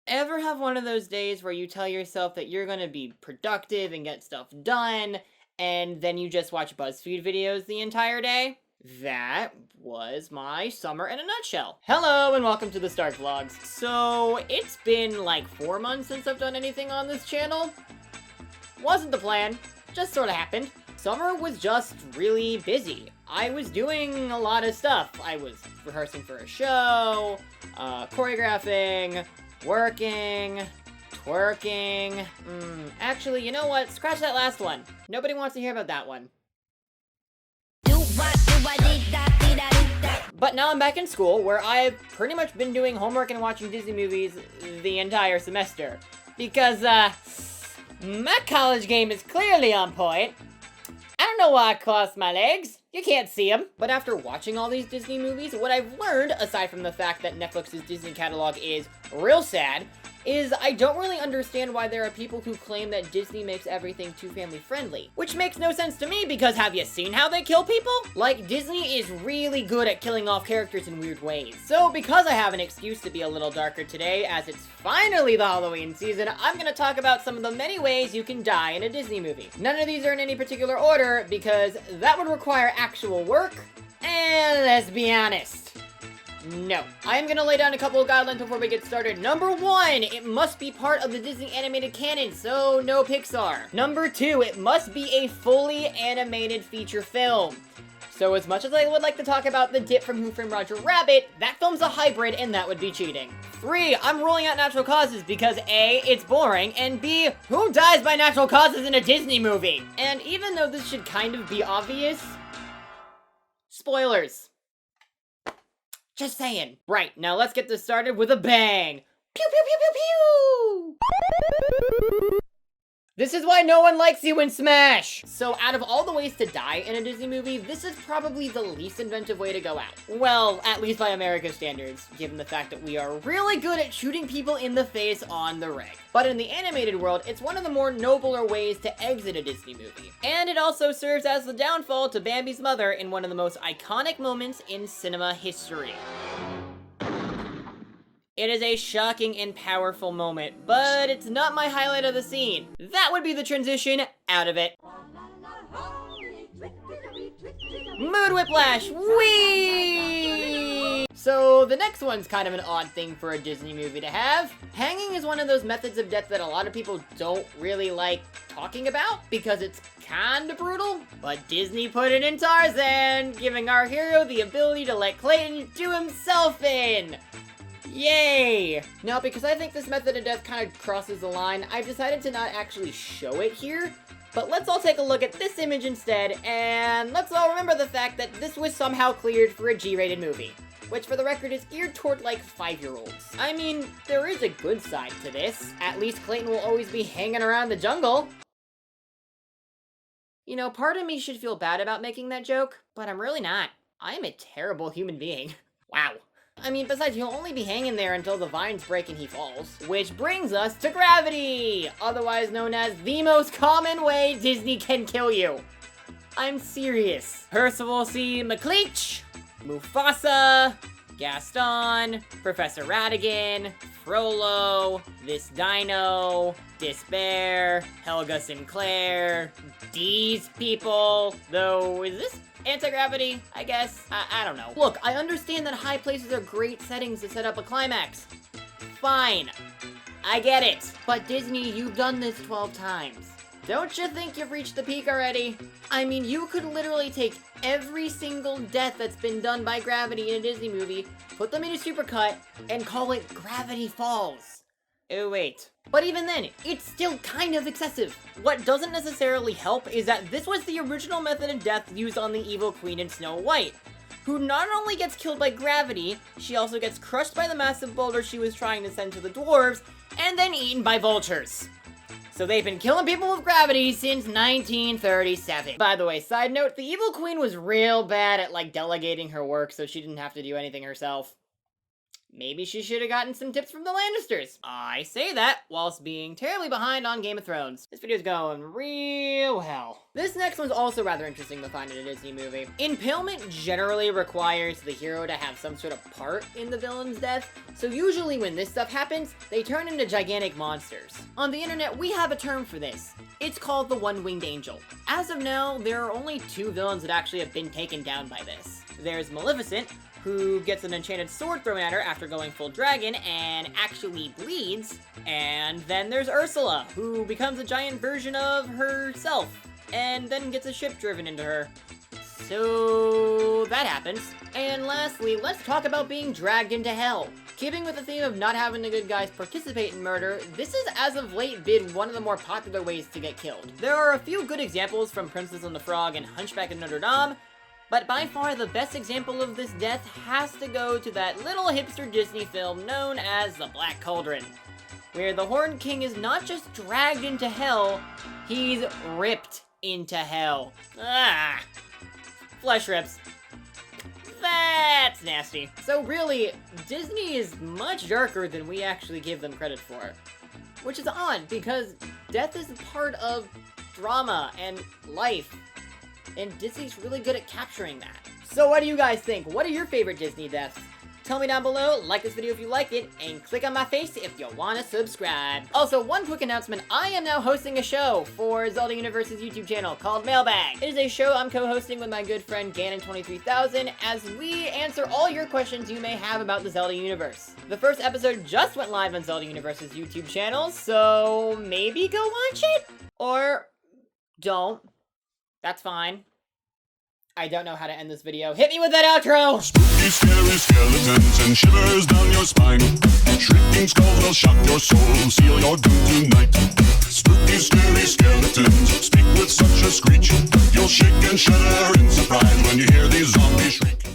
Ever have one of those days where you tell yourself that you're gonna be productive and get stuff done, and then you just watch BuzzFeed videos the entire day? That was my summer in a nutshell. Hello and welcome to the Stark Vlogs. So, it's been like 4 months since I've done anything on this channel. Wasn't the plan, just sorta happened. Summer was just really busy. I was doing a lot of stuff. I was rehearsing for a show, choreographing, working, twerking. Actually, you know what? Scratch that last one. Nobody wants to hear about that one. But now I'm back in school, where I've pretty much been doing homework and watching Disney movies the entire semester. Because, my college game is clearly on point. I don't know why I crossed my legs. You can't see them. But after watching all these Disney movies, what I've learned, aside from the fact that Netflix's Disney catalog is real sad, is I don't really understand why there are people who claim that Disney makes everything too family friendly. Which makes no sense to me, because have you seen how they kill people? Like, Disney is really good at killing off characters in weird ways. So because I have an excuse to be a little darker today, as it's finally the Halloween season, I'm gonna talk about some of the many ways you can die in a Disney movie. None of these are in any particular order, because that would require actual work, and let's be honest, no. I am gonna lay down a couple of guidelines before we get started. Number 1, it must be part of the Disney animated canon, so no Pixar. Number 2, it must be a fully animated feature film. So as much as I would like to talk about The Dip from Who Framed Roger Rabbit, that film's a hybrid and that would be cheating. 3, I'm ruling out natural causes because A, it's boring, and B, who dies by natural causes in a Disney movie? And even though this should kind of be obvious, spoilers. Just saying. Right, now let's get this started with a bang. Pew pew pew pew pew! This is why no one likes you in Smash! So out of all the ways to die in a Disney movie, this is probably the least inventive way to go out. Well, at least by America's standards, given the fact that we are really good at shooting people in the face on the reg. But in the animated world, it's one of the more nobler ways to exit a Disney movie. And it also serves as the downfall to Bambi's mother in one of the most iconic moments in cinema history. It is a shocking and powerful moment, but it's not my highlight of the scene. That would be the transition out of it. Mood whiplash! Whee! So the next one's kind of an odd thing for a Disney movie to have. Hanging is one of those methods of death that a lot of people don't really like talking about because it's kinda brutal, but Disney put it in Tarzan, giving our hero the ability to let Clayton do himself in. Yay! Now, because I think this method of death kind of crosses the line, I've decided to not actually show it here, but let's all take a look at this image instead, and let's all remember the fact that this was somehow cleared for a G-rated movie, which for the record is geared toward like 5-year-olds. I mean, there is a good side to this. At least Clayton will always be hanging around the jungle. You know, part of me should feel bad about making that joke, but I'm really not. I'm a terrible human being. Wow. I mean, besides, he'll only be hanging there until the vines break and he falls. Which brings us to gravity! Otherwise known as the most common way Disney can kill you. I'm serious. Percival C. McLeach, Mufasa, Gaston, Professor Ratigan, Frollo, this Dino, Despair, Helga Sinclair, these people. Though, is this anti-gravity, I guess? I don't know. Look, I understand that high places are great settings to set up a climax. Fine. I get it. But Disney, you've done this 12 times. Don't you think you've reached the peak already? I mean, you could literally take every single death that's been done by gravity in a Disney movie, put them in a supercut, and call it Gravity Falls. Oh, wait. But even then, it's still kind of excessive. What doesn't necessarily help is that this was the original method of death used on the evil queen in Snow White, who not only gets killed by gravity, she also gets crushed by the massive boulder she was trying to send to the dwarves, and then eaten by vultures. So they've been killing people with gravity since 1937. By the way, side note, the evil queen was real bad at, like, delegating her work so she didn't have to do anything herself. Maybe she should have gotten some tips from the Lannisters. I say that whilst being terribly behind on Game of Thrones. This video's going real well. This next one's also rather interesting to find in a Disney movie. Impalement generally requires the hero to have some sort of part in the villain's death, so usually when this stuff happens, they turn into gigantic monsters. On the internet, we have a term for this. It's called the One-Winged Angel. As of now, there are only 2 villains that actually have been taken down by this. There's Maleficent, who gets an enchanted sword thrown at her after going full dragon and actually bleeds. And then there's Ursula, who becomes a giant version of herself and then gets a ship driven into her. So that happens. And lastly, let's talk about being dragged into hell. Keeping with the theme of not having the good guys participate in murder, this has as of late been one of the more popular ways to get killed. There are a few good examples from Princess and the Frog and Hunchback of Notre Dame, but by far the best example of this death has to go to that little hipster Disney film known as The Black Cauldron, where the Horned King is not just dragged into hell, he's ripped into hell. Ah! Flesh rips. That's nasty. So really, Disney is much darker than we actually give them credit for. Which is odd, because death is a part of drama and life. And Disney's really good at capturing that. So what do you guys think? What are your favorite Disney deaths? Tell me down below, like this video if you liked it, and click on my face if you wanna subscribe. Also, one quick announcement, I am now hosting a show for Zelda Universe's YouTube channel called Mailbag. It is a show I'm co-hosting with my good friend Ganon23000 as we answer all your questions you may have about the Zelda Universe. The first episode just went live on Zelda Universe's YouTube channel, so maybe go watch it? Or don't. That's fine. I don't know how to end this video. Hit me with that outro! Spooky, scary skeletons and shivers down your spine. Shrieking skulls will shock your soul, seal your doom tonight. Spooky, scary skeletons speak with such a screech. You'll shake and shudder in surprise when you hear these zombies shriek.